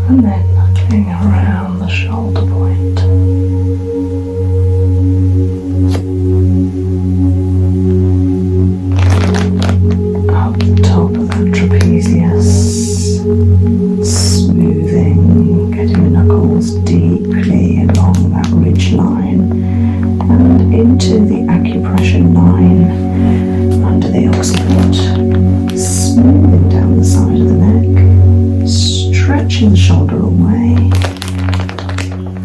And then knuckling around the shoulder point. Up the top of that trapezius, smoothing, getting the knuckles deeply along that ridge line and into the acupressure line under the occiput, smoothing down the side of the neck, stretching the shoulder away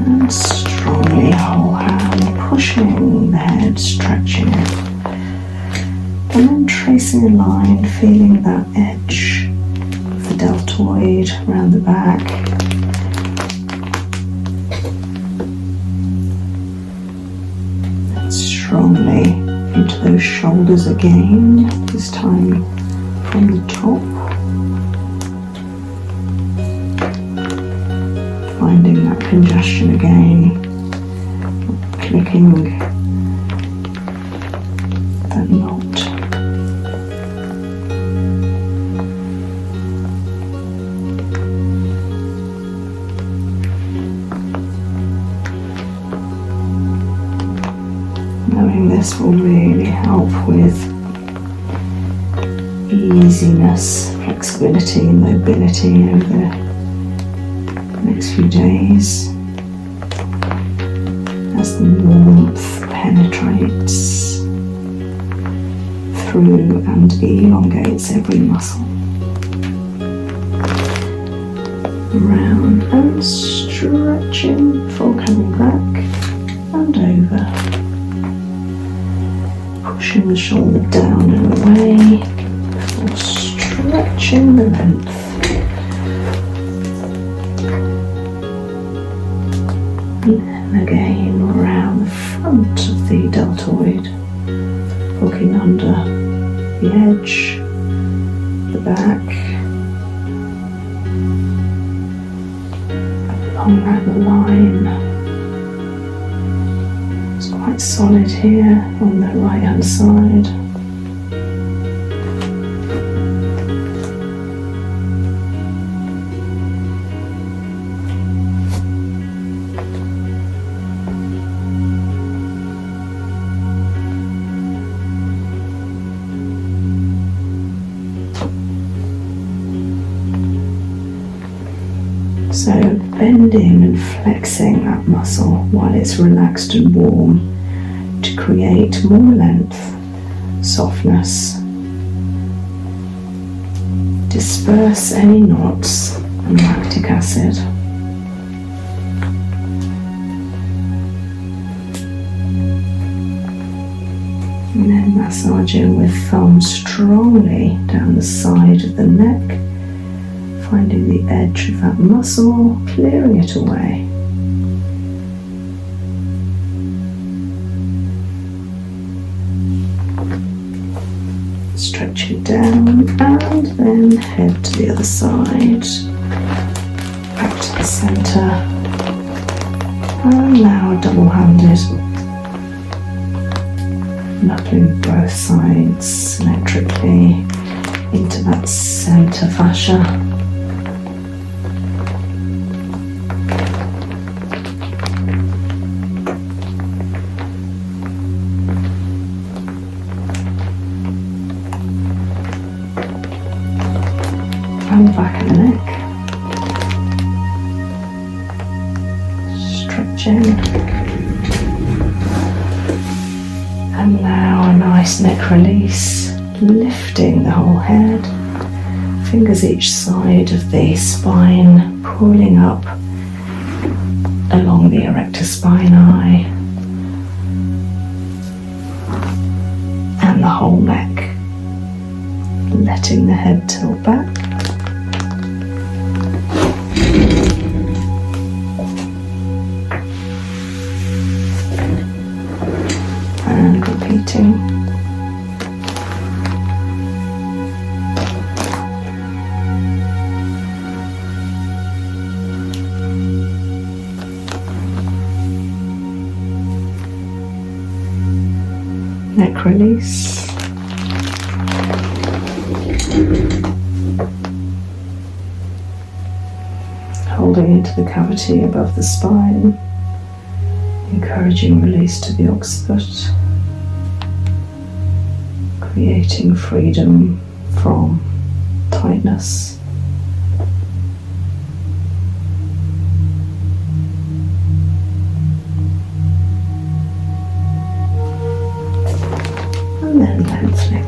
and strongly whole hand pushing the head, stretching it, and then tracing a line, feeling that edge of the deltoid around the back. And strongly into those shoulders again, this time from the top. Finding that congestion again, clicking that knot. Knowing this will really help with easiness, flexibility and mobility over the next few days as the warmth penetrates through and elongates every muscle. Around and stretching before coming back and over. Pushing the shoulder down and away before stretching the length. And again around the front of the deltoid, hooking under the edge, the back, along that line. It's quite solid here on the right hand side. So bending and flexing that muscle while it's relaxed and warm to create more length, softness, disperse any knots and lactic acid. And then massaging with thumb strongly down the side of the neck, finding the edge of that muscle, clearing it away. Stretch it down and then head to the other side, back to the centre, and now double-handed, knuckling both sides symmetrically into that centre fascia. And back of the neck, stretching, and now a nice neck release, lifting the whole head, fingers each side of the spine, pulling up along the erector spinae and the whole neck, letting the head tilt back. And repeating. Neck release. holding into the cavity above the spine, encouraging release to the occiput, creating freedom from tightness. And then lengthening.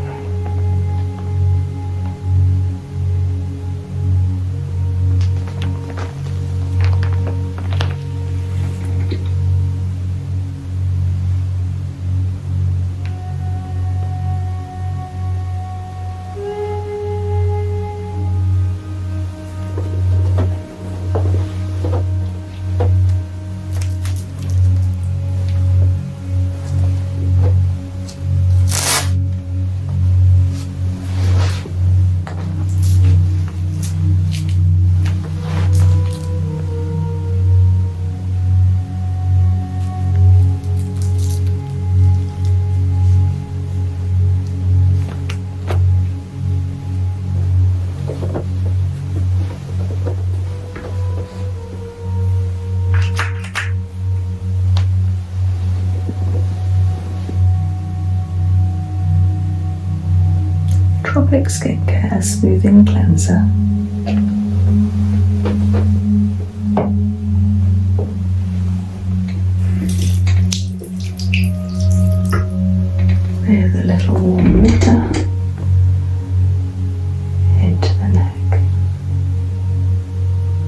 Tropic Skincare Smoothing Cleanser. With a little warm water into the neck,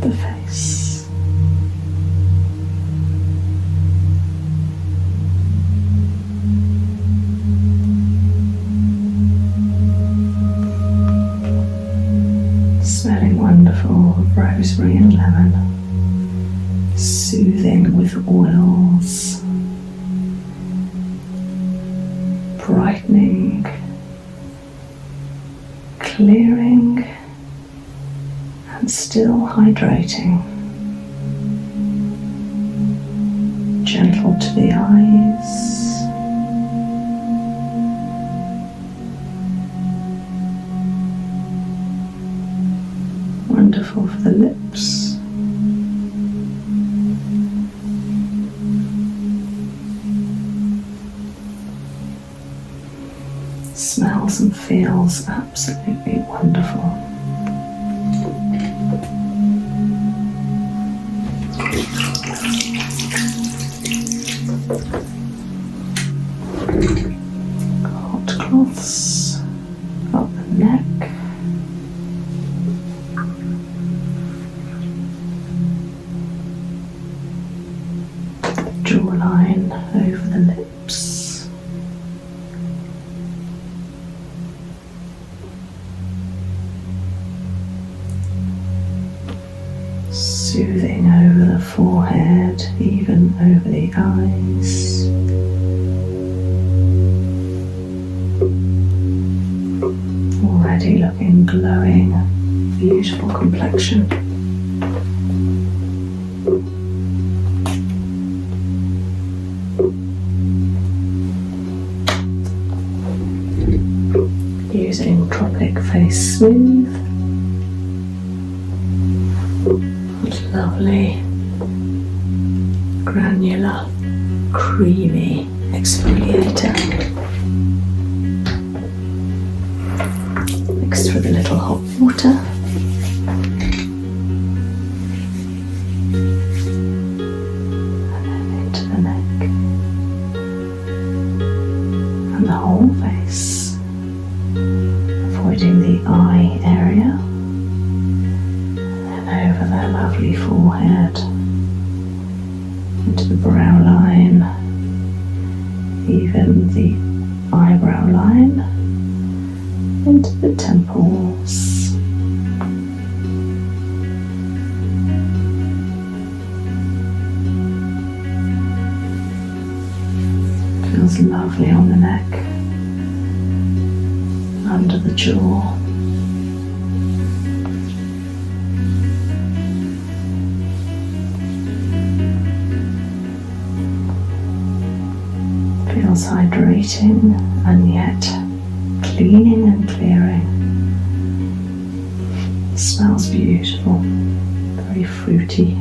the face. Smelling wonderful of rosemary and lemon, soothing with oils, brightening, clearing, and still hydrating. Gentle to the eyes. Wonderful for the lips. Smells and feels absolutely wonderful. Hot cloths up the neck. Jawline over the lips, soothing over the forehead, even over the eyes. Already looking glowing, beautiful complexion. Using Tropic Face Smooth, with lovely, granular, creamy exfoliator, mixed with a little hot water. And then into the neck and the whole face. Avoiding the eye area, and over their lovely forehead, into the brow line, even the eyebrow line, into the temples. Feels lovely on the neck. Under the jaw, feels hydrating and yet cleaning and clearing. Smells beautiful, very very fruity.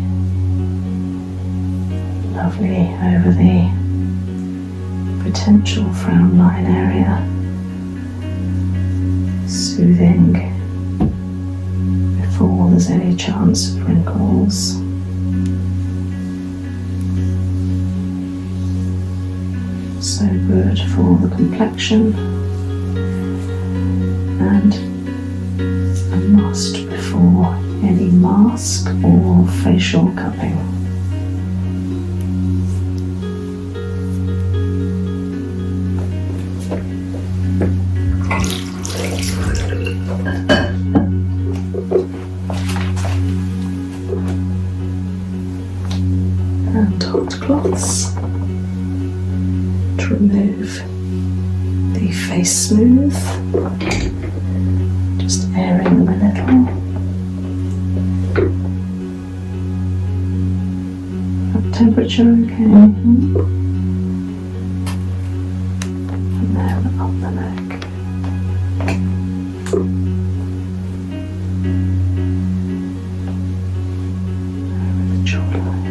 Lovely over the potential frown line area. Soothing before there's any chance of wrinkles. So good for the complexion, and a must before any mask or facial cupping. And hot cloths to remove the face smooth, just airing them a little. That temperature okay? And then up the neck. Over the jawline.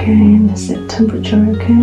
Again, is it temperature okay?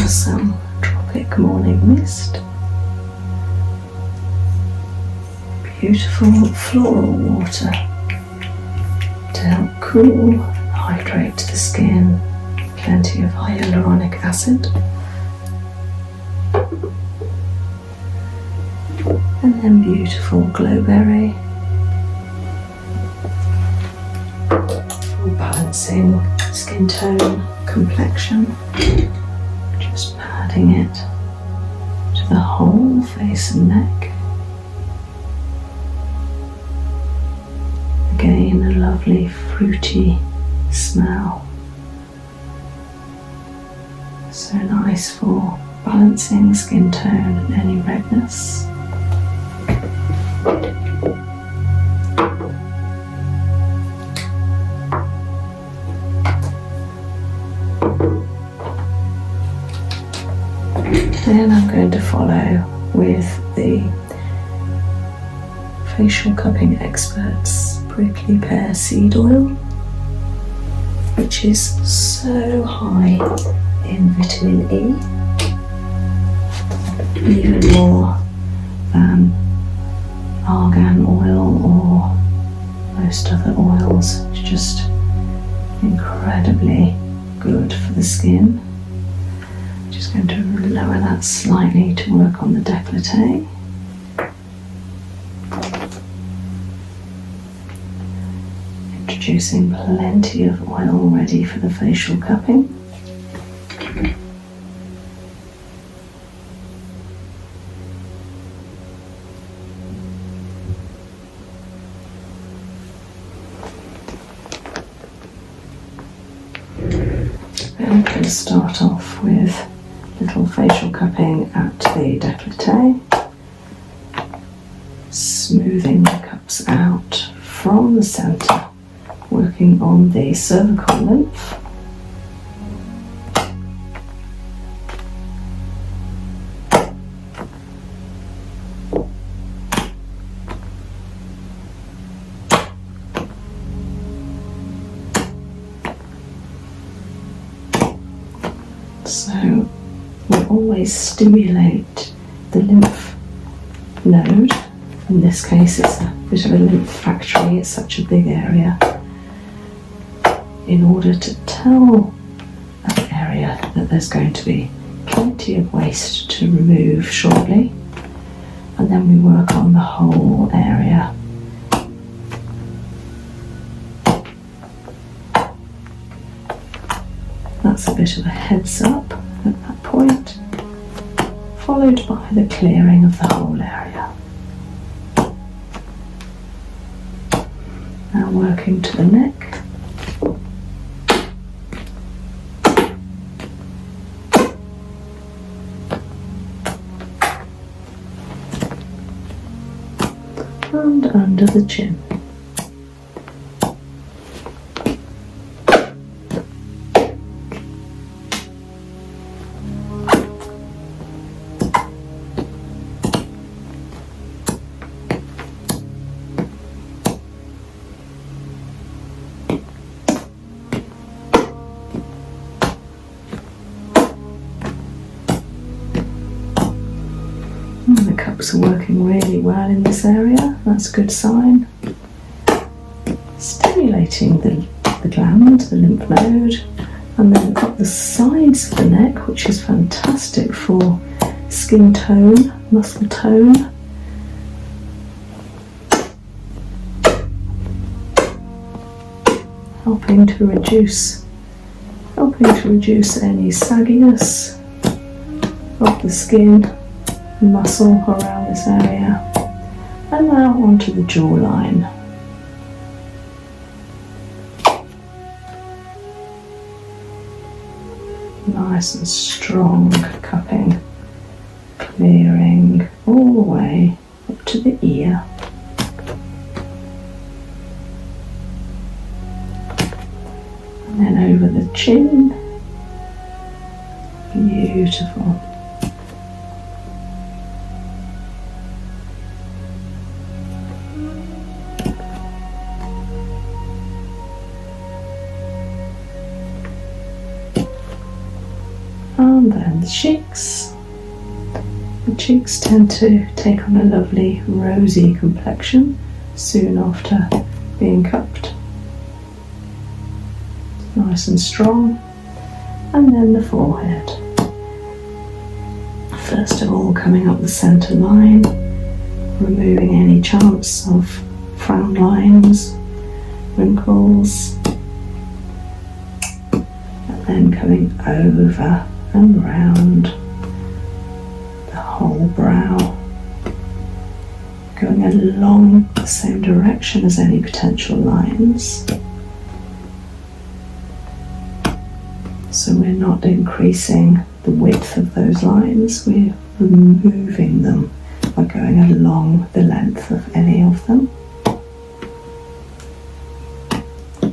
Some tropic morning mist. Beautiful floral water to help cool, hydrate the skin. Plenty of hyaluronic acid. And then beautiful glowberry for balancing skin tone, complexion. Just padding it to the whole face and neck. Again, a lovely fruity smell. So nice for balancing skin tone and any redness. Then I'm going to follow with the facial cupping experts prickly pear seed oil, which is so high in vitamin E, even more than argan oil or most other oils. It's just incredibly good for the skin. Just going to lower that slightly to work on the décolleté. Introducing plenty of oil ready for the facial cupping. I'm going to start off with little facial cupping at the décolleté, the centre, working on the cervical lymph. So we always stimulate the lymph node. In this case, it's a bit of a lymph factory, it's such a big area, in order to tell that area that there's going to be plenty of waste to remove shortly, and then we work on the whole area. That's a bit of a heads up at that point, followed by the clearing of the whole area. Now working to the neck. And under the chin. The cups are working really well in this area, that's a good sign. Stimulating the gland, the lymph node, and then up the sides of the neck, which is fantastic for skin tone, muscle tone. Helping to reduce any sagginess of the skin, muscle around this area. And now onto the jawline. Nice and strong cupping, clearing all the way up to the ear. And then over the chin. Beautiful. And then the cheeks. The cheeks tend to take on a lovely rosy complexion soon after being cupped. Nice and strong. And then the forehead. First of all, coming up the centre line, removing any chance of frown lines, wrinkles, and then coming over and round the whole brow, going along the same direction as any potential lines. So we're not increasing the width of those lines, we're removing them by going along the length of any of them.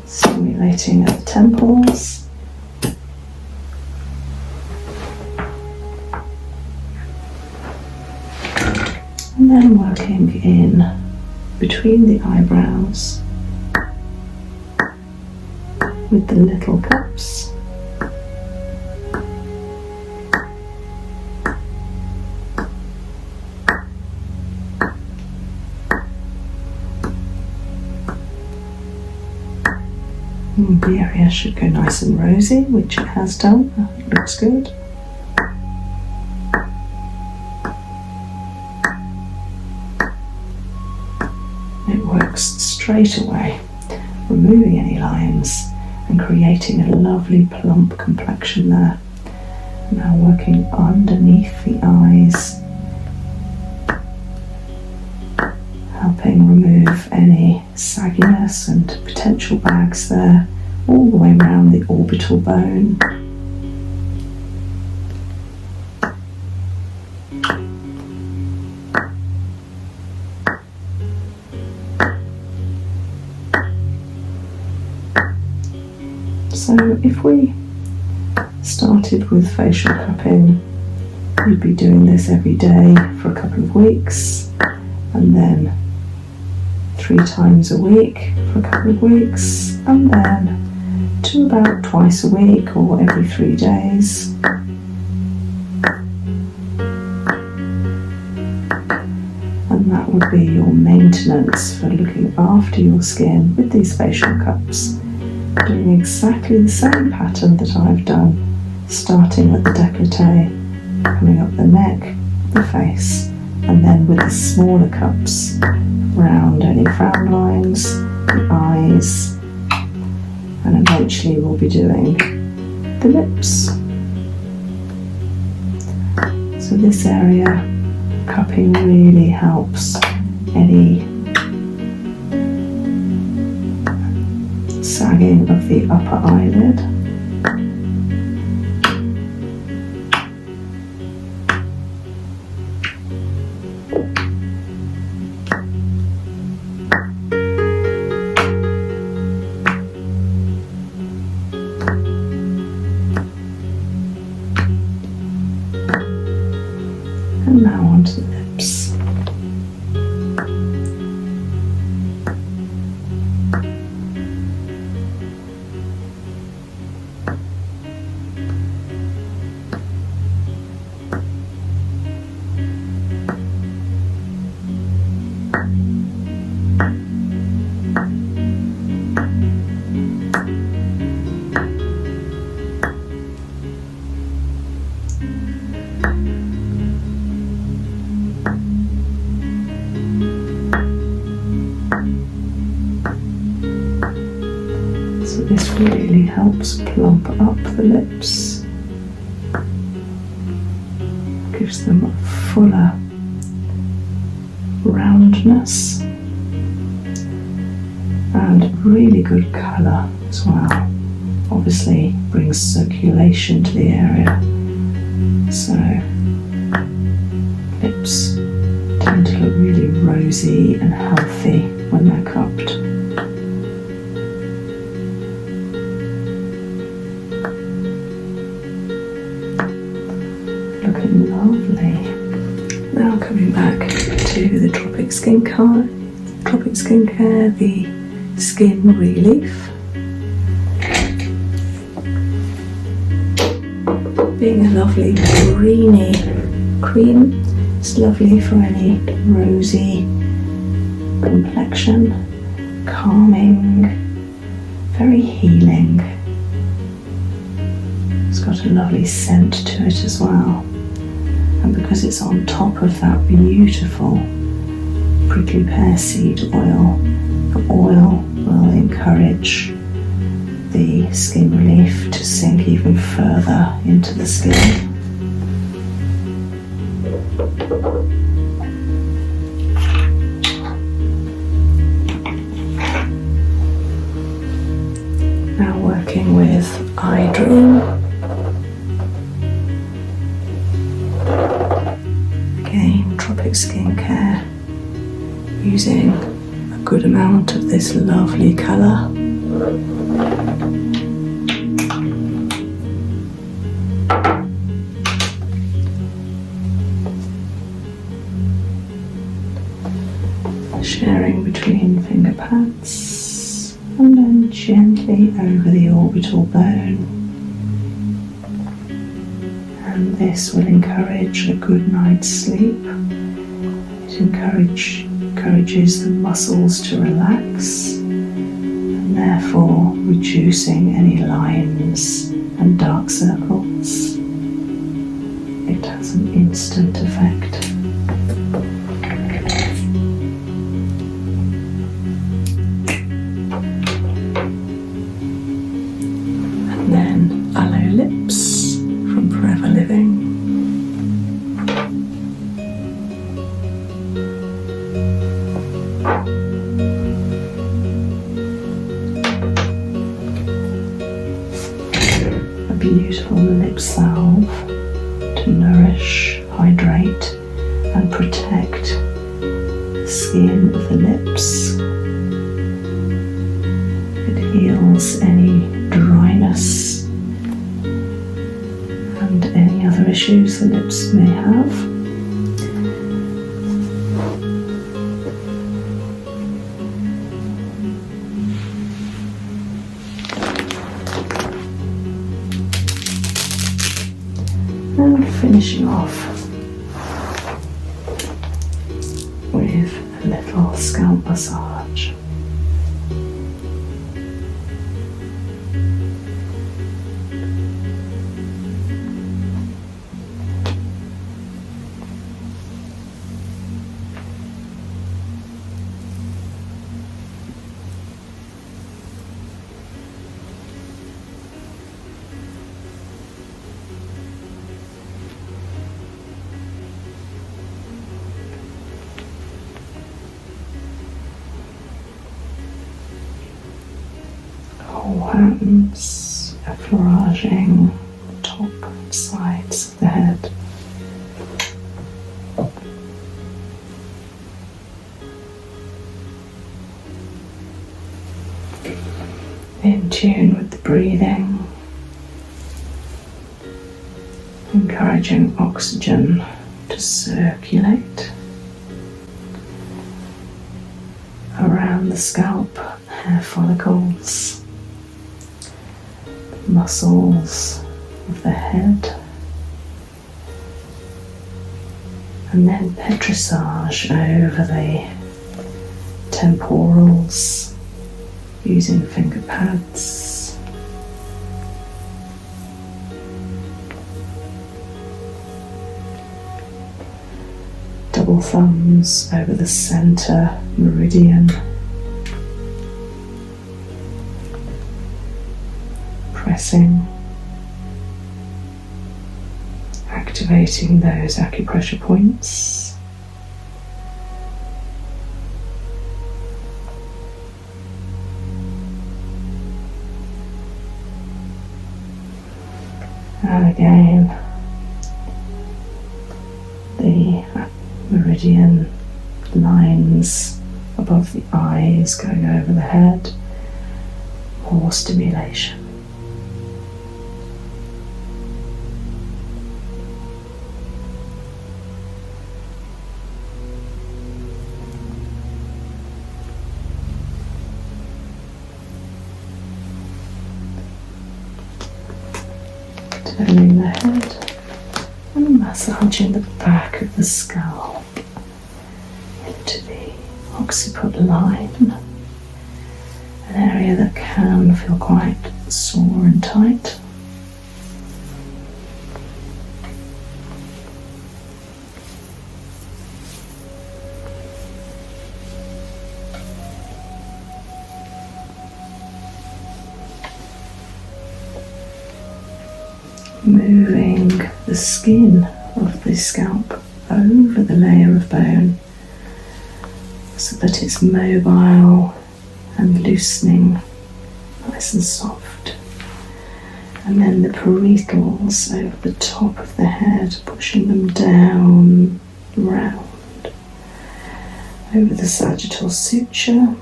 Stimulating at the temples. And then working in between the eyebrows with the little cups. The area should go nice and rosy, which it has done. It looks good. It works straight away, removing any lines and creating a lovely plump complexion there. Now working underneath the eyes, helping remove any sagginess and potential bags there, all the way around the orbital bone. So if we started with facial cupping, you'd be doing this every day for a couple of weeks, and then 3 times a week for a couple of weeks, and then to about twice a week or every 3 days. And that would be your maintenance for looking after your skin with these facial cups, doing exactly the same pattern that I've done, starting at the décolleté, coming up the neck, the face, and then with the smaller cups around any frown lines, the eyes, and eventually we'll be doing the lips. So this area, cupping really helps any sagging of the upper eyelid. And now onto the lips. So this really helps plump up the lips, gives them a fuller roundness and really good colour as well. Obviously brings circulation to the area, so lips tend to look really rosy and healthy when they're cupped. Looking lovely. Now coming back to the Tropic Skincare, the Skin Relief. Being a lovely greeny cream, it's lovely for any rosy complexion, calming, very healing. It's got a lovely scent to it as well, and because it's on top of that beautiful prickly pear seed oil, the oil will encourage the skin relief to sink even further into the skin. Now working with Eye Dream. Again, Tropic Skincare, using a good amount of this lovely colour. Sharing between finger pads and then gently over the orbital bone. And this will encourage a good night's sleep. It encourages the muscles to relax, and therefore reducing any lines and dark circles. It has an instant effect. And then Aloe Lips from Forever Living. Beautiful lip salve to nourish, hydrate and protect the skin of the lips. It heals any dryness issues the lips may have. And finishing off with a little scalp massage. Hands massaging the top and sides of the head. In tune with the breathing, encouraging oxygen to circulate around the scalp, hair follicles, muscles of the head, and then petrissage over the temporals using finger pads. Double thumbs over the center meridian. Pressing, activating those acupressure points. And again, the meridian lines above the eyes going over the head, more stimulation. Turning the head and massaging the back of the scalp into the occiput line, an area that can feel quite sore and tight. Moving the skin of the scalp over the layer of bone so that it's mobile and loosening, nice and soft. And then the parietals over the top of the head, pushing them down, round, over the sagittal suture.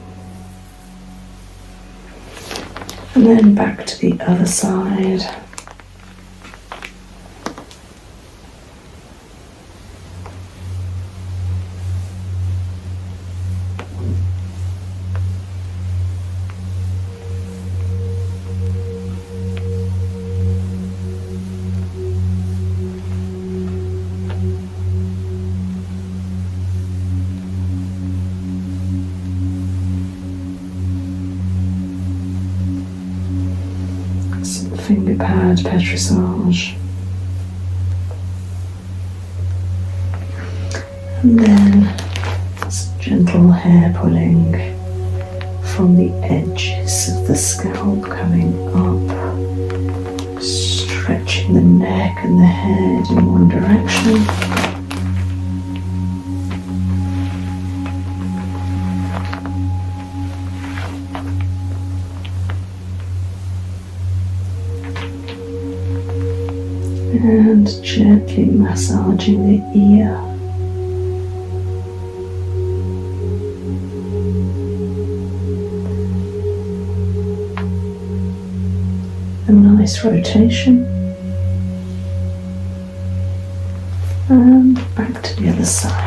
And then back to the other side. Finger pad petrissage, and then some gentle hair pulling from the edges of the scalp coming up, stretching the neck and the head in one direction. And gently massaging the ear. A nice rotation. And back to the other side.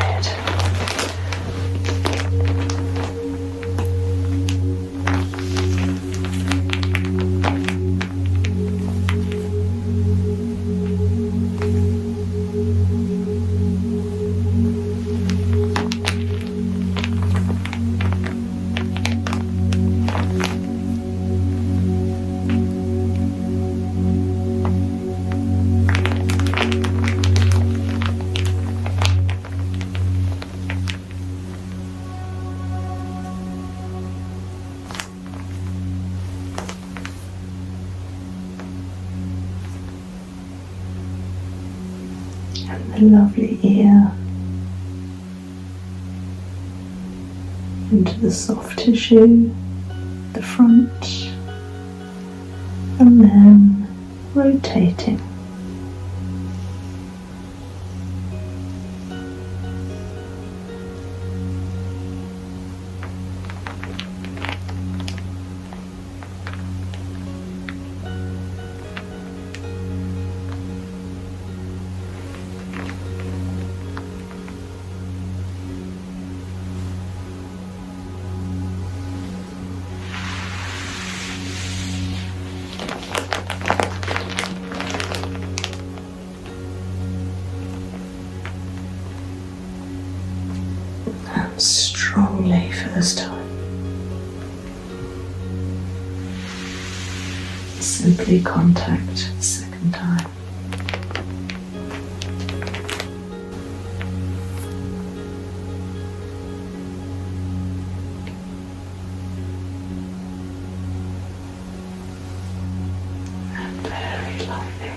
And the lovely ear into the soft tissue, the front, and then rotating. Strongly first time. Simply contact the second time. And very lightly.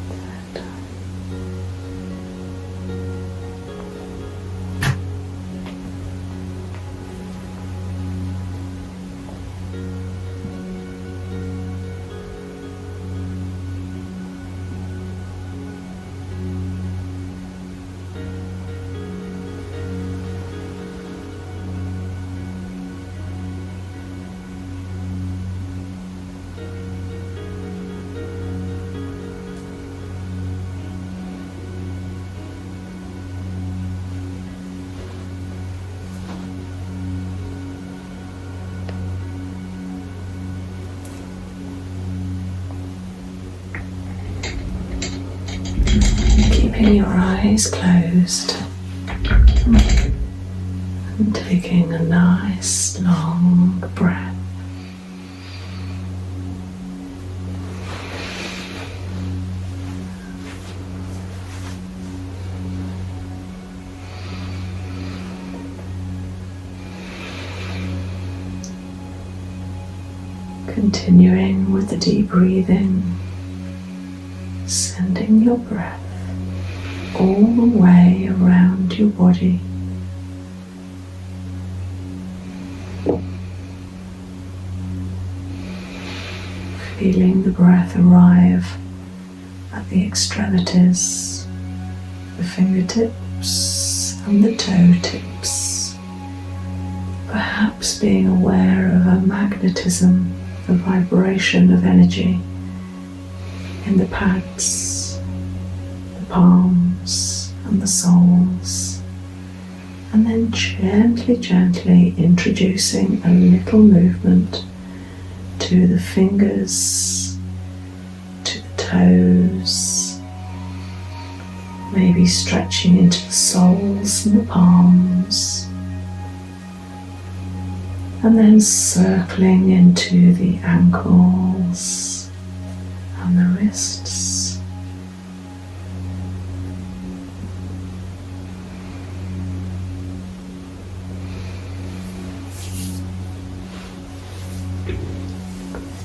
Third time. Keeping your eyes closed and taking a nice long breath. Continuing with the deep breathing, sending your breath all the way around your body. Feeling the breath arrive at the extremities, the fingertips and the toe tips. Perhaps being aware of a magnetism, a vibration of energy in the pads, the palms and the soles, and then gently introducing a little movement to the fingers, to the toes, maybe stretching into the soles and the palms, and then circling into the ankles and the wrists.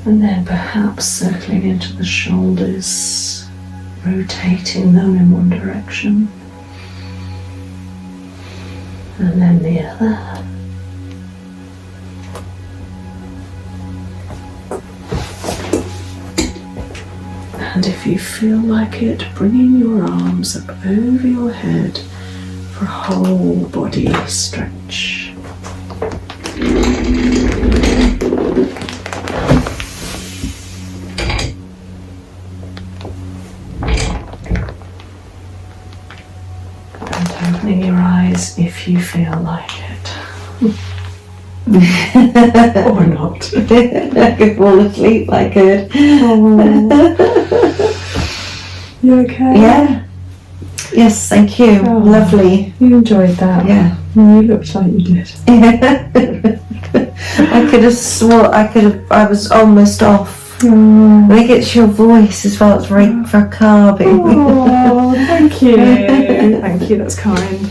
And then perhaps circling into the shoulders, rotating them in one direction and then the other. And if you feel like it, bringing your arms up over your head for a whole body stretch. eyes if you feel like it. Or not. I could fall asleep, I could. You okay? Yeah. Yes, thank you. Oh. Lovely. You enjoyed that? Yeah. You looked like you did. I could have swore, I was almost off. I think it's your voice as well, it's very calming. Oh, thank you. Thank you, that's kind.